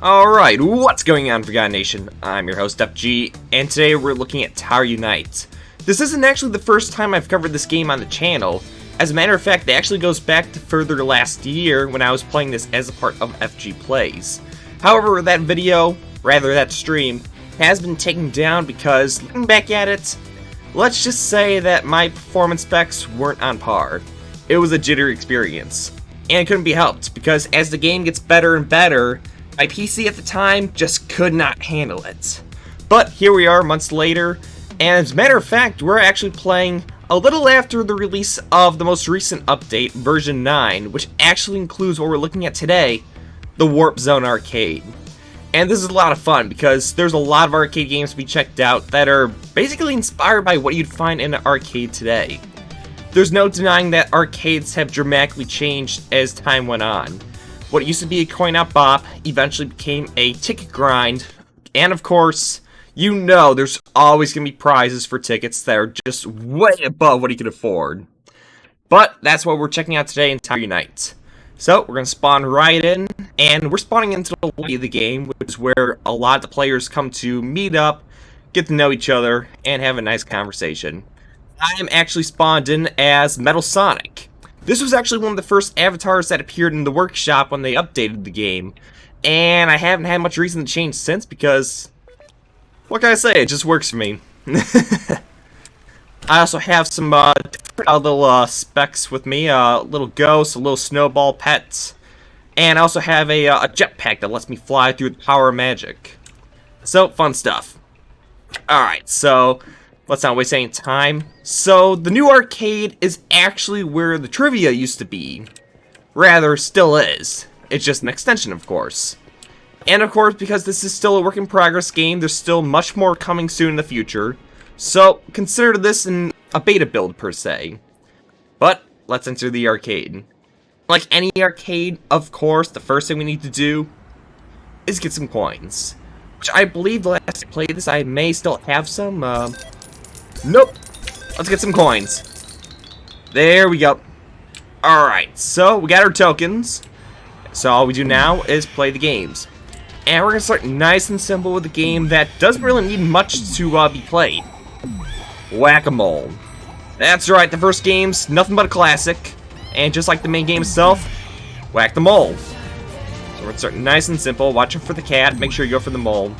Alright, what's going on, Forgotten Nation? I'm your host, FG, and today we're looking at Tower Unite. This isn't actually the first time I've covered this game on the channel. As a matter of fact, it actually goes back to further last year when I was playing this as a part of FG Plays. However, that stream, has been taken down because, looking back at it, let's just say that my performance specs weren't on par. It was a jittery experience. And it couldn't be helped, because as the game gets better and better, my PC at the time just could not handle it. But here we are months later, and as a matter of fact, we're actually playing a little after the release of the most recent update, version 9, which actually includes what we're looking at today, the Warp Zone Arcade. And this is a lot of fun, because there's a lot of arcade games to be checked out that are basically inspired by what you'd find in an arcade today. There's no denying that arcades have dramatically changed as time went on. What used to be a coin-op bop eventually became a ticket grind, and of course, you know there's always going to be prizes for tickets that are just way above what you can afford. But that's what we're checking out today in Tower Unite. So, we're going to spawn right in, and we're spawning into the lobby of the game, which is where a lot of the players come to meet up, get to know each other, and have a nice conversation. I am actually spawned in as Metal Sonic. This was actually one of the first avatars that appeared in the workshop when they updated the game, and I haven't had much reason to change since because, what can I say, it just works for me. I also have some little specs with me, a little ghost, a little snowball pet, and I also have a jetpack that lets me fly through the power of magic. So, fun stuff. Alright, so let's not waste any time. So, the new arcade is actually where the trivia used to be. Rather, still is. It's just an extension, of course. And of course, because this is still a work in progress game, there's still much more coming soon in the future. So, consider this a beta build, per se. But, let's enter the arcade. Like any arcade, of course, the first thing we need to do is get some coins. Which I believe the last time I played this, I may still have some, Nope. Let's get some coins. There we go. Alright, so we got our tokens. So all we do now is play the games. And we're going to start nice and simple with a game that doesn't really need much to be played. Whack-a-mole. That's right, the first game's nothing but a classic. And just like the main game itself, whack the mole. So we're going to start nice and simple. Watch out for the cat, make sure you go for the mole.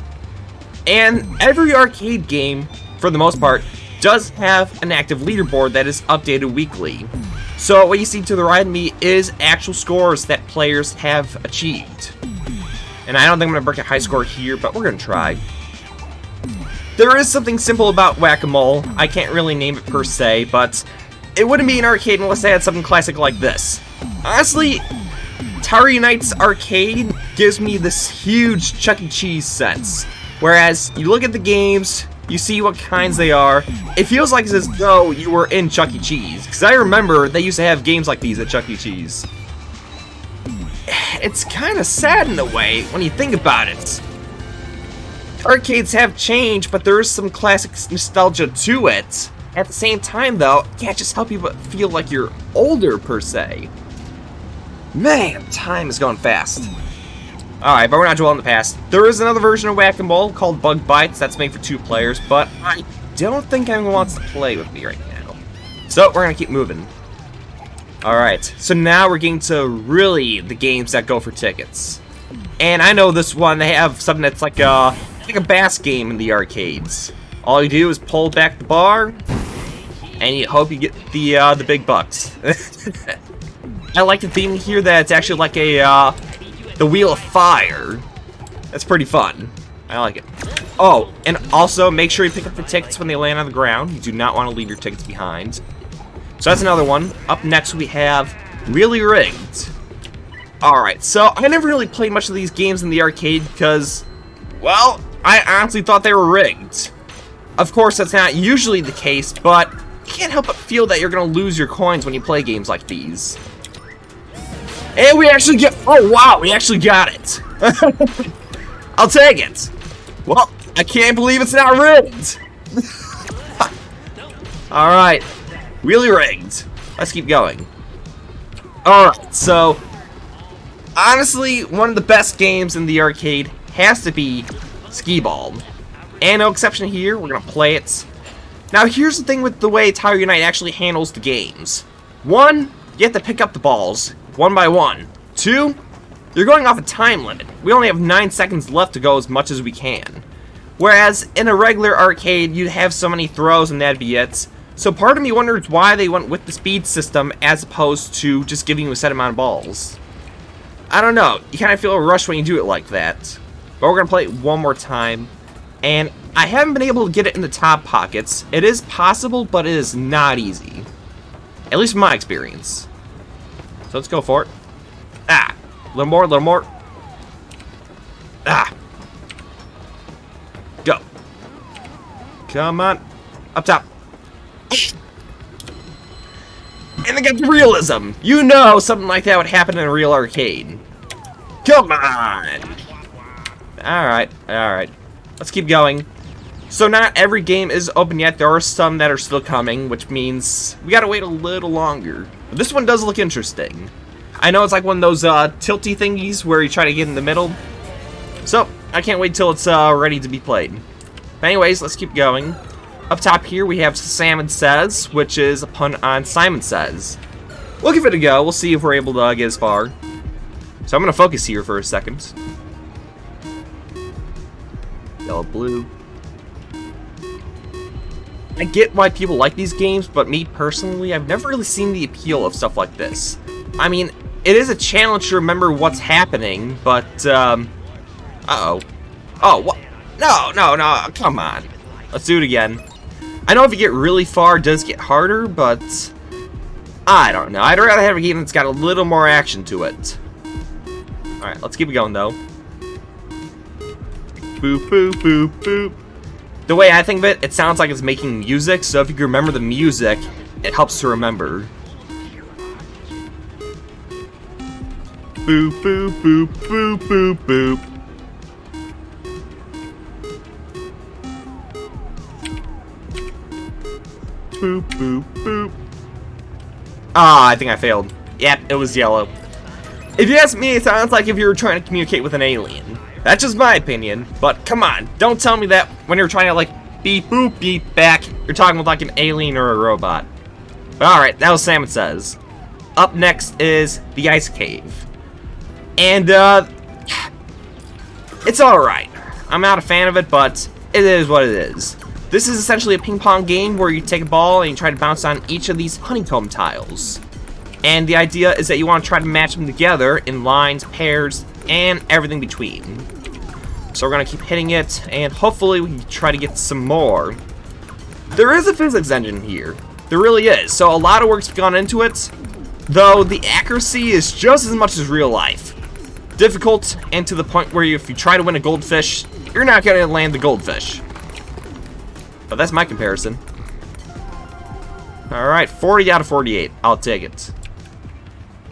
And every arcade game, for the most part, does have an active leaderboard that is updated weekly. So what you see to the right of me is actual scores that players have achieved. And I don't think I'm going to break a high score here, but we're going to try. There is something simple about Whack-A-Mole. I can't really name it per se, but it wouldn't be an arcade unless they had something classic like this. Honestly, Tower Unite's arcade gives me this huge Chuck E. Cheese sense. Whereas, you look at the games, you see what kinds they are, it feels like as though you were in Chuck E. Cheese. Because I remember they used to have games like these at Chuck E. Cheese. It's kind of sad in a way when you think about it. Arcades have changed, but there is some classic nostalgia to it. At the same time, though, it can't just help you but feel like you're older, per se. Man, time is going fast. Alright, but we're not dwelling in the past. There is another version of Whack-A-Mole called Bug Bites that's made for 2 players, but I don't think anyone wants to play with me right now. So, we're gonna keep moving. Alright, so now we're getting to really the games that go for tickets. And I know this one, they have something that's like a bass game in the arcades. All you do is pull back the bar, and you hope you get the big bucks. I like the theme here that it's actually like the Wheel of Fire. That's pretty fun. I like it. Oh, and also make sure you pick up the tickets when they land on the ground. You do not want to leave your tickets behind. So that's another one. Up next we have Really Rigged. Alright, so I never really played much of these games in the arcade because, well, I honestly thought they were rigged. Of course, that's not usually the case, but you can't help but feel that you're going to lose your coins when you play games like these. And we actually get... Oh, wow, we actually got it. I'll take it. Well, I can't believe it's not rigged. Alright. Really rigged. Let's keep going. Alright, so honestly, one of the best games in the arcade has to be Skee Ball. And no exception here, we're going to play it. Now here's the thing with the way Tower Unite actually handles the games. 1, you have to pick up the balls, one by one. 2, you're going off a time limit. We only have 9 seconds left to go as much as we can. Whereas in a regular arcade, you'd have so many throws and that'd be it. So part of me wonders why they went with the speed system as opposed to just giving you a set amount of balls. I don't know, you kind of feel a rush when you do it like that. But we're going to play it one more time. And I haven't been able to get it in the top pockets. It is possible, but it is not easy. At least in my experience. So let's go for it. Ah! A little more, a little more. Ah! Go. Come on. Up top. And they got the realism. You know something like that would happen in a real arcade. Come on. Alright, alright. Let's keep going. So not every game is open yet. There are some that are still coming, which means we gotta wait a little longer. But this one does look interesting. I know it's like one of those tilty thingies where you try to get in the middle. So, I can't wait till it's ready to be played. But anyways, let's keep going. Up top here we have Samon Says, which is a pun on Simon Says. We'll give it a go. We'll see if we're able to get as far. So I'm going to focus here for a second. Yellow, blue. I get why people like these games, but me personally, I've never really seen the appeal of stuff like this. I mean, it is a challenge to remember what's happening, but, uh-oh. Oh, what? No, no, no, come on. Let's do it again. I know if you get really far, it does get harder, but I don't know. I'd rather have a game that's got a little more action to it. Alright, let's keep it going, though. Boop, boop, boop, boop. The way I think of it, it sounds like it's making music, so if you can remember the music, it helps to remember. Boop, boop, boop, boop, boop, boop. Boop, boop, boop. Ah, I think I failed. Yep, it was yellow. If you ask me, it sounds like if you were trying to communicate with an alien. That's just my opinion, but come on, don't tell me that when you're trying to, like, beep, boop, beep, back, you're talking with, like, an alien or a robot. But alright, that was Samon Says. Up next is the Ice Cave. And, it's alright. I'm not a fan of it, but it is what it is. This is essentially a ping pong game where you take a ball and you try to bounce on each of these honeycomb tiles. And the idea is that you want to try to match them together in lines, pairs, and everything between. So we're going to keep hitting it, and hopefully we can try to get some more. There is a physics engine here. There really is. So a lot of work's gone into it, though the accuracy is just as much as real life. Difficult, and to the point where if you try to win a goldfish, you're not going to land the goldfish. But that's my comparison. Alright, 40 out of 48. I'll take it.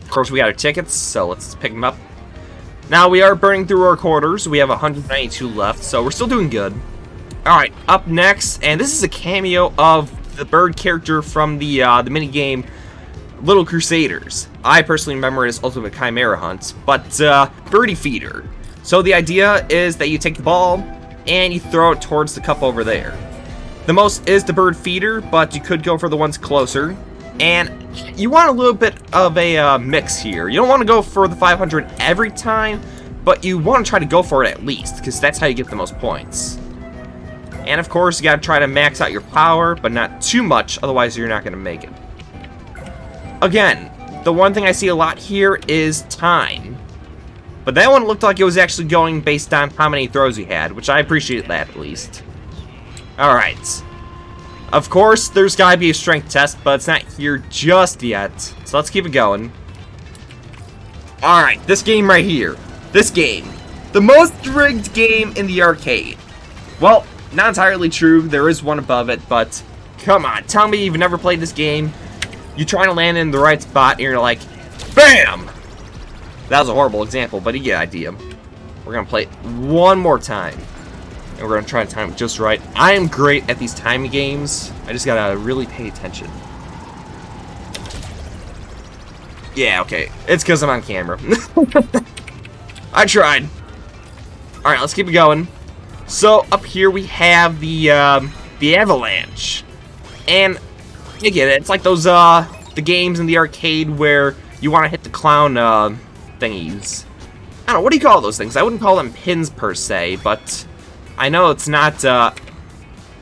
Of course, we got our tickets, so let's pick them up. Now, we are burning through our quarters. We have 192 left, so we're still doing good. Alright, up next, and this is a cameo of the bird character from the minigame Little Crusaders. I personally remember it as Ultimate Chimera Hunt, but Birdie Feeder. So the idea is that you take the ball, and you throw it towards the cup over there. The most is the bird feeder, but you could go for the ones closer. And you want a little bit of a mix here. You don't want to go for the 500 every time, but you want to try to go for it at least, because that's how you get the most points. And of course, you got to try to max out your power, but not too much, otherwise you're not going to make it. Again, the one thing I see a lot here is time. But that one looked like it was actually going based on how many throws you had, which I appreciate that at least. Alright. Of course, there's gotta be a strength test, but it's not here just yet. So let's keep it going. Alright, this game right here. This game. The most rigged game in the arcade. Well, not entirely true. There is one above it, but come on. Tell me you've never played this game. You're trying to land in the right spot, and you're like, BAM! That was a horrible example, but you get the idea. We're gonna play it one more time. And we're going to try to time it just right. I am great at these timing games. I just got to really pay attention. Yeah, okay. It's because I'm on camera. I tried. Alright, let's keep it going. So, up here we have the Avalanche. And, you get it, it's like those, the games in the arcade where you want to hit the clown, thingies. I don't know, what do you call those things? I wouldn't call them pins, per se, but I know it's not,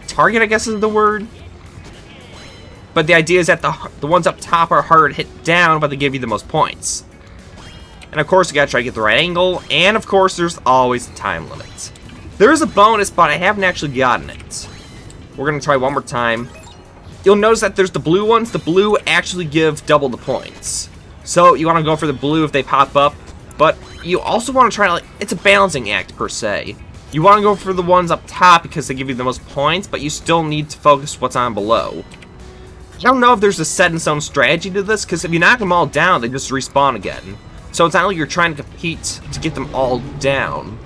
target, I guess is the word. But the idea is that the ones up top are harder to hit down, but they give you the most points. And of course, you gotta try to get the right angle, and of course, there's always a time limit. There is a bonus, but I haven't actually gotten it. We're gonna try one more time. You'll notice that there's the blue ones. The blue actually give double the points. So you wanna go for the blue if they pop up, but you also wanna try to, like, it's a balancing act, per se. You wanna go for the ones up top because they give you the most points, but you still need to focus what's on below. I don't know if there's a set-in-stone strategy to this, because if you knock them all down, they just respawn again. So it's not like you're trying to compete to get them all down.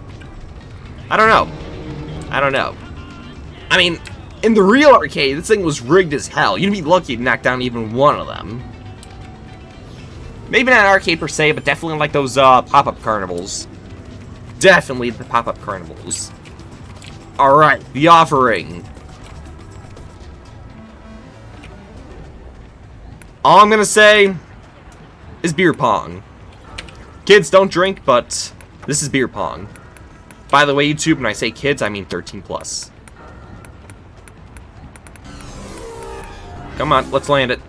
I don't know. I don't know. I mean, in the real arcade, this thing was rigged as hell. You'd be lucky to knock down even one of them. Maybe not arcade per se, but definitely like those pop-up carnivals. Definitely the pop-up carnivals. Alright, the offering. All I'm gonna say is beer pong. Kids don't drink, but this is beer pong. By the way, YouTube, when I say kids, I mean 13 plus. Come on, let's land it.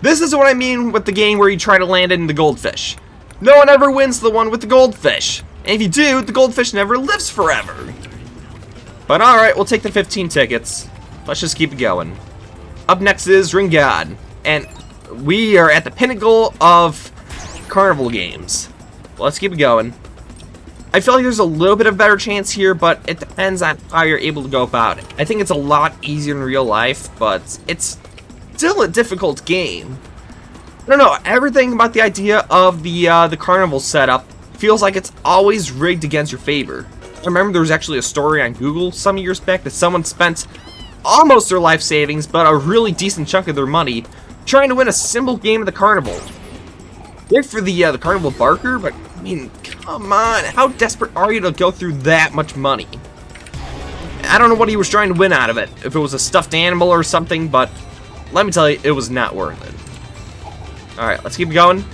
This is what I mean with the game where you try to land it in the goldfish. No one ever wins the one with the goldfish. And if you do, the goldfish never lives forever. But alright, we'll take the 15 tickets. Let's just keep it going. Up next is Ring God. And we are at the pinnacle of carnival games. Let's keep it going. I feel like there's a little bit of better chance here, but it depends on how you're able to go about it. I think it's a lot easier in real life, but it's still a difficult game. I don't know, everything about the idea of the carnival setup feels like it's always rigged against your favor. I remember there was actually a story on Google some years back that someone spent almost their life savings, but a really decent chunk of their money, trying to win a simple game of the carnival. Great for the carnival barker, but I mean, come on, how desperate are you to go through that much money? I don't know what he was trying to win out of it, if it was a stuffed animal or something, but let me tell you, it was not worth it. Alright, let's keep going.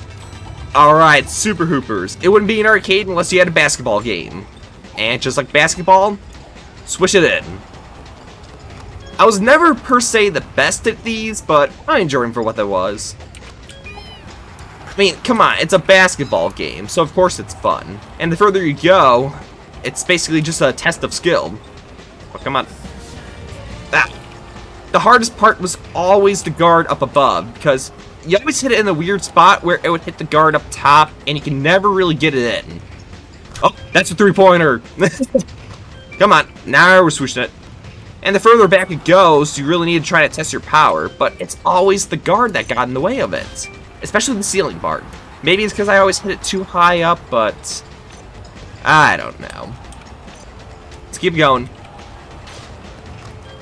Alright, Super Hoopers. It wouldn't be an arcade unless you had a basketball game. And just like basketball, swish it in. I was never per se the best at these, but I enjoyed them for what they was. I mean, come on, it's a basketball game, so of course it's fun. And the further you go, it's basically just a test of skill. Oh, come on. Ah. The hardest part was always the guard up above, because you always hit it in the weird spot where it would hit the guard up top, and you can never really get it in. Oh, that's a three-pointer! Come on, now we're swishing it. And the further back it goes, you really need to try to test your power, but it's always the guard that got in the way of it. Especially the ceiling part. Maybe it's because I always hit it too high up, but I don't know. Let's keep going.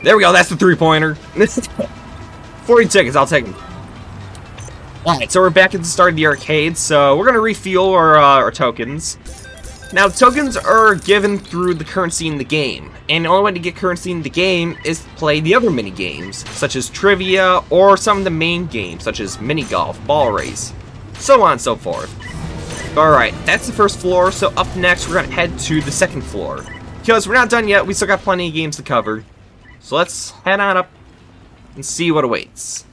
There we go, that's the three-pointer. 40 tickets, I'll take them. Alright, so we're back at the start of the arcade, so we're going to refuel our tokens. Now, tokens are given through the currency in the game, and the only way to get currency in the game is to play the other mini-games, such as trivia, or some of the main games, such as mini-golf, ball race, so on and so forth. Alright, that's the first floor, so up next we're going to head to the second floor. Because we're not done yet, we still got plenty of games to cover. So let's head on up and see what awaits.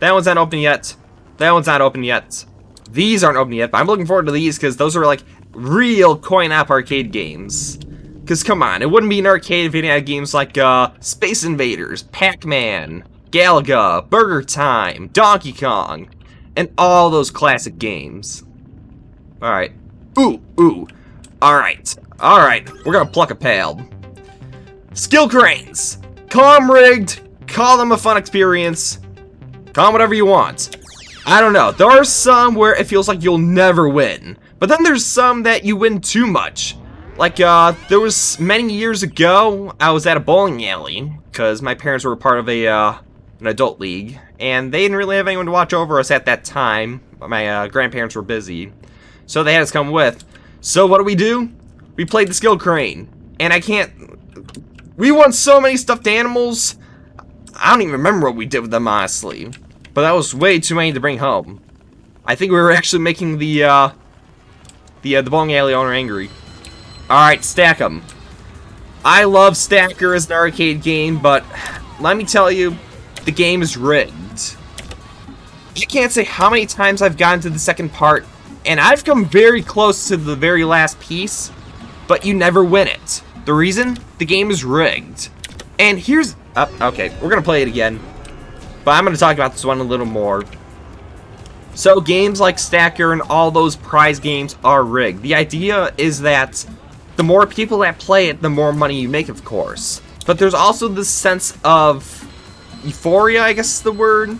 That one's not open yet. That one's not open yet. These aren't open yet, but I'm looking forward to these because those are like real coin-op arcade games. Because come on, it wouldn't be an arcade if it had games like Space Invaders, Pac-Man, Galaga, Burger Time, Donkey Kong, and all those classic games. Alright. Ooh. Alright. We're gonna pluck a pail. Skill cranes! Call them rigged, call them a fun experience, call them whatever you want. I don't know, there are some where it feels like you'll never win, but then there's some that you win too much. Like, there was many years ago, I was at a bowling alley, because my parents were part of an adult league, and they didn't really have anyone to watch over us at that time. My grandparents were busy, so they had us come with. So what do? We played the skill crane. And I can't... We won so many stuffed animals. I don't even remember what we did with them, honestly. But that was way too many to bring home. I think we were actually making the bowling alley owner angry. Alright, stack them. I love Stacker as an arcade game, but let me tell you, the game is rigged. I can't say how many times I've gotten to the second part, and I've come very close to the very last piece, but you never win it. The reason? The game is rigged. And here's... okay, we're going to play it again, but I'm going to talk about this one a little more. So games like Stacker and all those prize games are rigged. The idea is that the more people that play it, the more money you make, of course. But there's also this sense of euphoria, I guess is the word,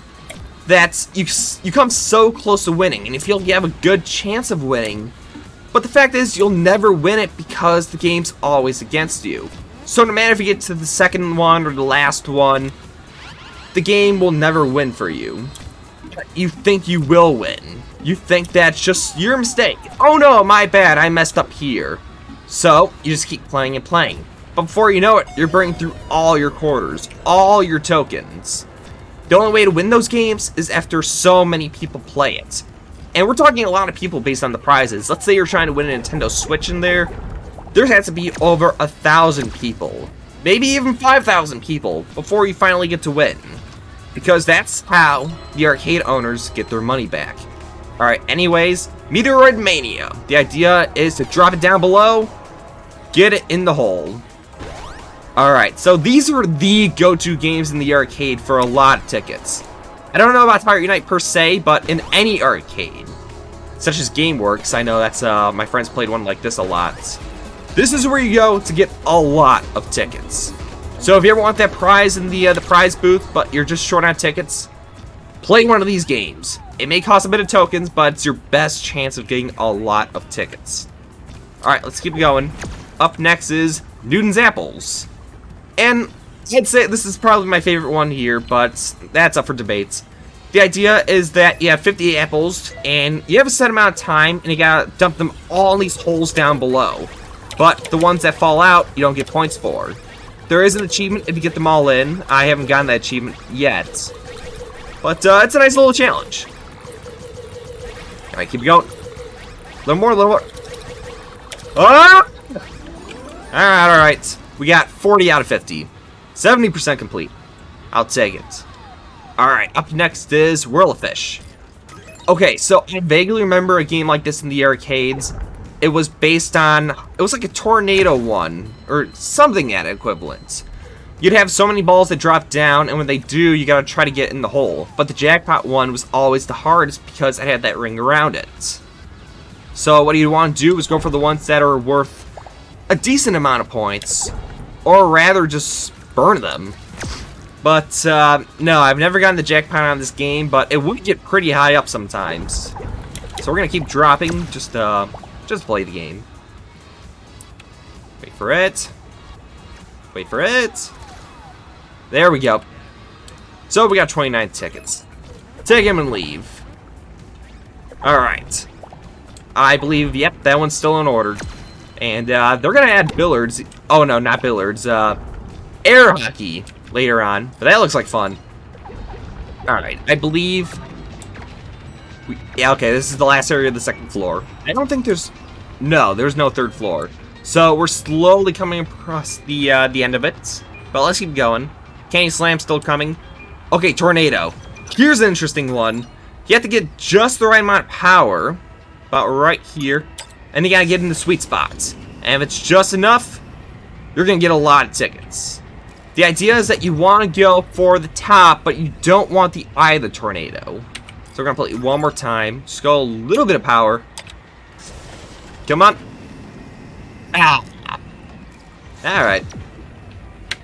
that you come so close to winning, and you feel you have a good chance of winning. But the fact is, you'll never win it because the game's always against you. So no matter if you get to the second one or the last one, the game will never win for you. You think you will win. You think that's just your mistake. Oh no, my bad, I messed up here. So, you just keep playing and playing. But before you know it, you're burning through all your quarters, all your tokens. The only way to win those games is after so many people play it. And we're talking a lot of people based on the prizes. Let's say you're trying to win a Nintendo Switch in there. There has to be over 1,000 people. Maybe even 5,000 people before you finally get to win. Because that's how the arcade owners get their money back. Alright, anyways, Meteor Mania. The idea is to drop it down below, get it in the hole. Alright, so these are the go-to games in the arcade for a lot of tickets. I don't know about Pirate Unite per se, but in any arcade, such as GameWorks, I know that's, my friends played one like this a lot. This is where you go to get a lot of tickets. So if you ever want that prize in the prize booth, but you're just short on tickets, play one of these games. It may cost a bit of tokens, but it's your best chance of getting a lot of tickets. Alright, let's keep going. Up next is Newton's Apples. And I'd say this is probably my favorite one here, but that's up for debates. The idea is that you have 50 apples, and you have a set amount of time, and you gotta dump them all in these holes down below. But the ones that fall out, you don't get points for. There is an achievement if you get them all in. I haven't gotten that achievement yet. But it's a nice little challenge. Alright, keep going. A little more. Ah! Alright. We got 40 out of 50. 70% complete. I'll take it. Alright, up next is Whirl-A-Fish. Okay, so I vaguely remember a game like this in the arcades. It was based on... It was like a tornado one, or something that equivalent. You'd have so many balls that drop down, and when they do, you gotta try to get in the hole. But the jackpot one was always the hardest because it had that ring around it. So what you want to do is go for the ones that are worth a decent amount of points, or rather just burn them. But no, I've never gotten the jackpot on this game, but it would get pretty high up sometimes. So we're gonna keep dropping, just play the game. Wait for it. Wait for it. There we go. So we got 29 tickets. Take him and leave. Alright. I believe, yep, that one's still in order. And they're gonna add billiards. Oh no, not billiards. Air hockey later on. But that looks like fun. Alright, I believe... Yeah, okay, this is the last area of the second floor. I don't think there's... No, there's no third floor. So we're slowly coming across the end of it. But let's keep going. Candy Slam still coming. Okay, Tornado. Here's an interesting one. You have to get just the right amount of power. About right here. And you gotta get in the sweet spots. And if it's just enough, you're gonna get a lot of tickets. The idea is that you want to go for the top, but you don't want the eye of the tornado. So we're gonna play it one more time. Just go a little bit of power. Come on. Ah. Alright.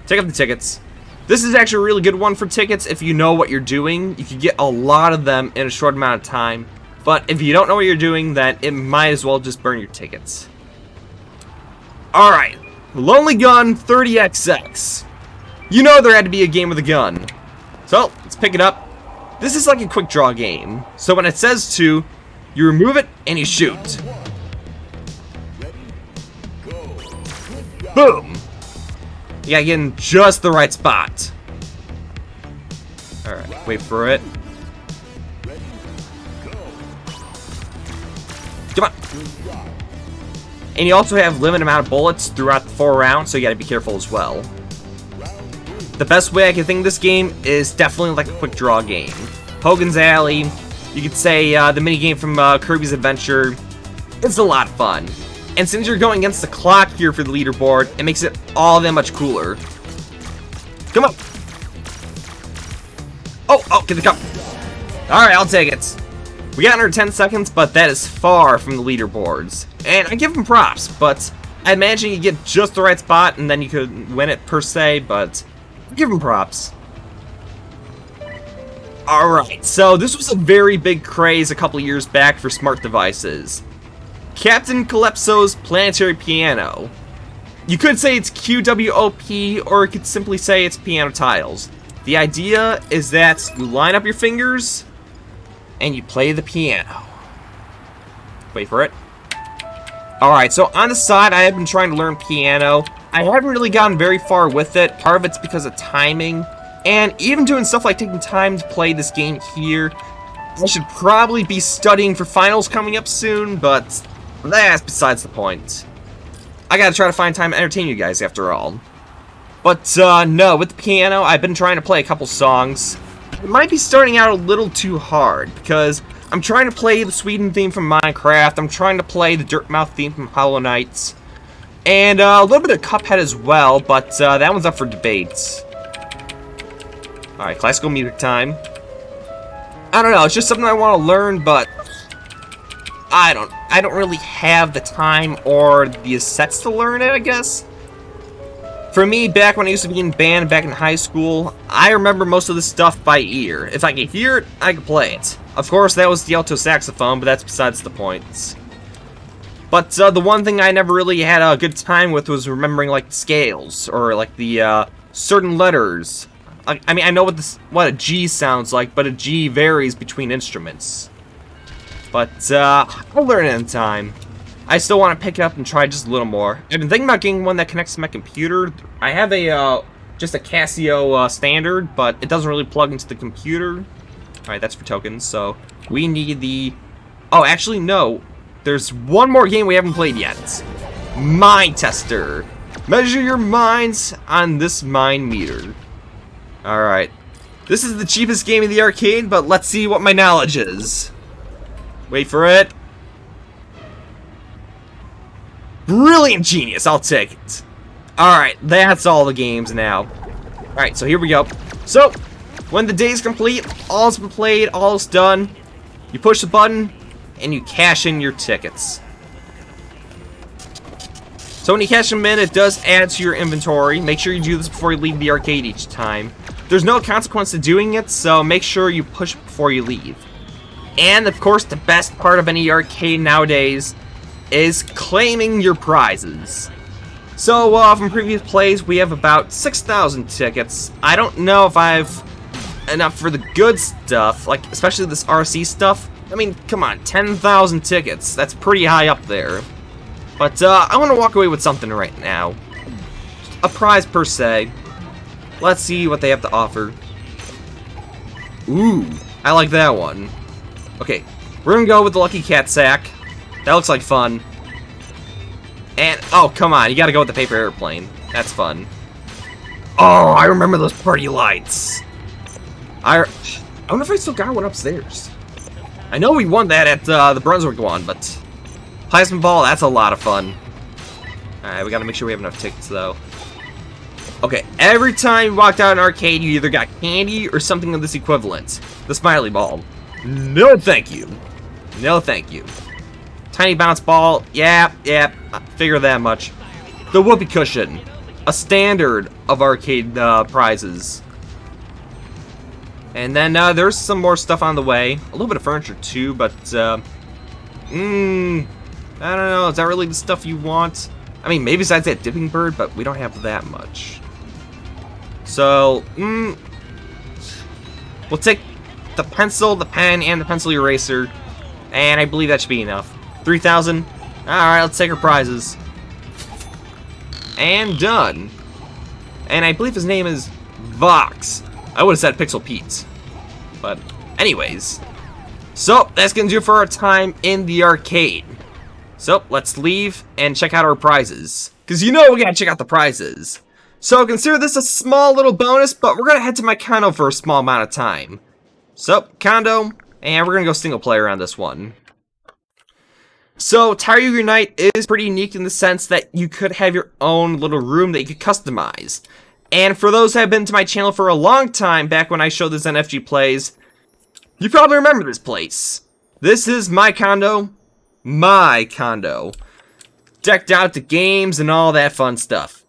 Take up the tickets. This is actually a really good one for tickets if you know what you're doing. You can get a lot of them in a short amount of time. But if you don't know what you're doing, then it might as well just burn your tickets. Alright. Lonely Gun 30XX. You know there had to be a game with a gun. So, let's pick it up. This is like a quick draw game. So when it says to, you remove it and you shoot. Boom! You gotta get in just the right spot. Alright, wait for it. Come on! And you also have limited amount of bullets throughout the 4 rounds, so you gotta be careful as well. The best way I can think of this game is definitely like a quick draw game. Hogan's Alley, you could say the minigame from Kirby's Adventure. It's a lot of fun. And since you're going against the clock here for the leaderboard, it makes it all that much cooler. Come on! Oh, get the cup! Alright, I'll take it. We got under 10 seconds, but that is far from the leaderboards. And I give them props, but I imagine you get just the right spot and then you could win it per se, but give them props. Alright, so this was a very big craze a couple years back for smart devices. Captain Calepso's Planetary Piano. You could say it's QWOP, or you could simply say it's piano tiles. The idea is that you line up your fingers, and you play the piano. Wait for it. Alright, so on the side, I have been trying to learn piano. I haven't really gotten very far with it. Part of it's because of timing. And even doing stuff like taking time to play this game here, I should probably be studying for finals coming up soon, but that's besides the point. I gotta try to find time to entertain you guys after all. But, no, with the piano, I've been trying to play a couple songs. It might be starting out a little too hard, because I'm trying to play the Sweden theme from Minecraft, I'm trying to play the Dirtmouth theme from Hollow Knight, and a little bit of Cuphead as well, but that one's up for debate. Alright, classical music time. I don't know, it's just something I want to learn, but I don't really have the time or the assets to learn it, I guess. For me, back when I used to be in band back in high school, I remember most of this stuff by ear. If I could hear it, I could play it. Of course, that was the alto saxophone, but that's besides the point. But the one thing I never really had a good time with was remembering like the scales, or like the certain letters. I mean, I know what a G sounds like, but a G varies between instruments. But I'll learn it in time. I still want to pick it up and try just a little more. I've been thinking about getting one that connects to my computer. I have a just a Casio standard, but it doesn't really plug into the computer. Alright, that's for tokens, so we need the... Oh, actually, no. There's one more game we haven't played yet. Mind Tester. Measure your minds on this mind meter. Alright. This is the cheapest game in the arcade, but let's see what my knowledge is. Wait for it. Brilliant genius, I'll take it. Alright, that's all the games now. Alright, so here we go. So, when the day's complete, all's been played, all's done, you push the button, and you cash in your tickets. So when you cash them in, it does add to your inventory. Make sure you do this before you leave the arcade each time. There's no consequence to doing it, so make sure you push it before you leave. And, of course, the best part of any arcade nowadays is claiming your prizes. So, from previous plays, we have about 6,000 tickets. I don't know if I have enough for the good stuff, like, especially this RC stuff. I mean, come on, 10,000 tickets. That's pretty high up there. But, I want to walk away with something right now. A prize per se. Let's see what they have to offer. Ooh, I like that one. Okay, we're gonna go with the Lucky Cat Sack. That looks like fun. And, oh, come on, you gotta go with the paper airplane. That's fun. Oh, I remember those party lights. I wonder if I still got one upstairs. I know we won that at the Brunswick one, but Plasma Ball, that's a lot of fun. Alright, we gotta make sure we have enough tickets, though. Okay, every time you walked out an arcade, you either got candy or something of this equivalent. The Smiley Ball. No thank you. No thank you. Tiny Bounce Ball. Yeah, I figure that much. The Whoopee Cushion. A standard of arcade prizes. And then there's some more stuff on the way. A little bit of furniture too, but I don't know. Is that really the stuff you want? I mean, maybe besides that dipping bird, but we don't have that much. So, we'll take the pencil, the pen, and the pencil eraser, and I believe that should be enough. 3,000. Alright, let's take our prizes. And done. And I believe his name is Vox. I would have said Pixel Pete. But anyways. So, that's going to do it for our time in the arcade. So, let's leave and check out our prizes. Because you know we got to check out the prizes. So, consider this a small little bonus, but we're going to head to my condo for a small amount of time. So, condo, and we're going to go single player on this one. So, Tire Unite is pretty unique in the sense that you could have your own little room that you could customize. And for those that have been to my channel for a long time, back when I showed this on FG Plays, you probably remember this place. This is my condo. My condo. Decked out to games and all that fun stuff.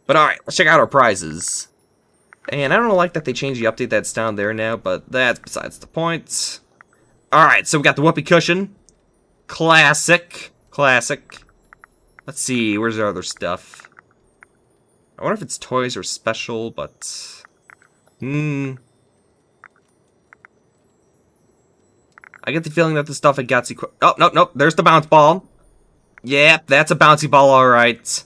But alright, let's check out our prizes. And I don't like that they changed the update that's down there now, but that's besides the point. Alright, so we got the whoopee cushion. Classic. Classic. Let's see, where's our other stuff? I wonder if it's toys or special, but... I get the feeling that the stuff at Gatsy... Oh, no, there's the bounce ball. Yep, that's a bouncy ball, alright.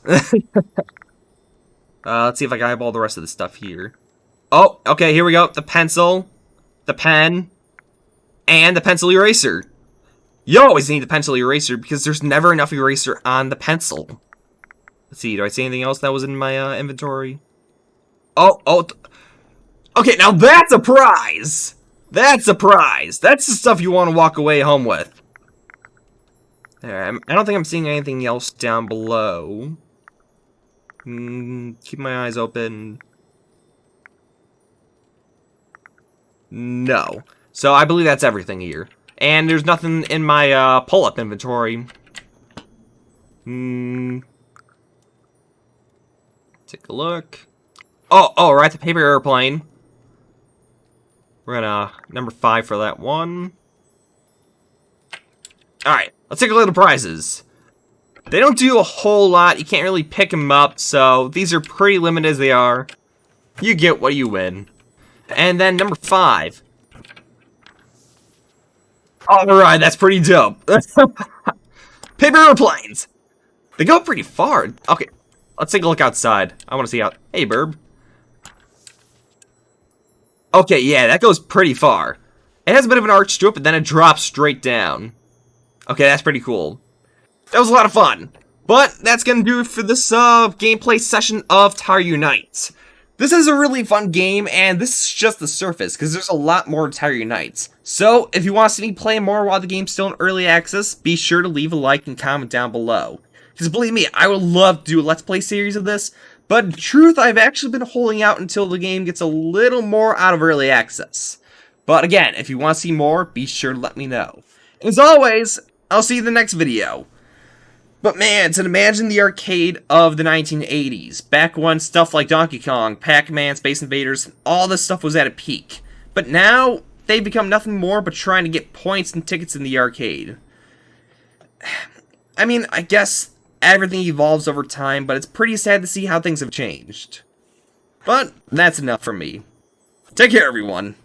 Let's see if I can eyeball the rest of the stuff here. Oh, okay, here we go. The pencil, the pen, and the pencil eraser. You always need the pencil eraser because there's never enough eraser on the pencil. Let's see, do I see anything else that was in my inventory? Oh, okay, now that's a prize! That's a prize! That's the stuff you want to walk away home with. There, I don't think I'm seeing anything else down below. Keep my eyes open. No. So I believe that's everything here. And there's nothing in my pull-up inventory. Take a look. Oh, right, the paper airplane. We're gonna number 5 for that one. Alright, let's take a look at the prizes. They don't do a whole lot. You can't really pick them up, so these are pretty limited as they are. You get what you win. And then number 5. Alright, that's pretty dope. Paper airplanes. They go pretty far. Okay, let's take a look outside. I want to see how... Hey, Burb. Okay, yeah, that goes pretty far. It has a bit of an arch to it, but then it drops straight down. Okay, that's pretty cool. That was a lot of fun. But that's going to do it for this gameplay session of Tire Unite. This is a really fun game, and this is just the surface, because there's a lot more to Tire Unite. So, if you want to see me play more while the game's still in early access, be sure to leave a like and comment down below. Because believe me, I would love to do a Let's Play series of this, but in truth, I've actually been holding out until the game gets a little more out of early access. But again, if you want to see more, be sure to let me know. As always, I'll see you in the next video. But man, to imagine the arcade of the 1980s, back when stuff like Donkey Kong, Pac-Man, Space Invaders, all this stuff was at a peak. But now, they've become nothing more but trying to get points and tickets in the arcade. I mean, I guess everything evolves over time, but it's pretty sad to see how things have changed. But that's enough from me. Take care, everyone.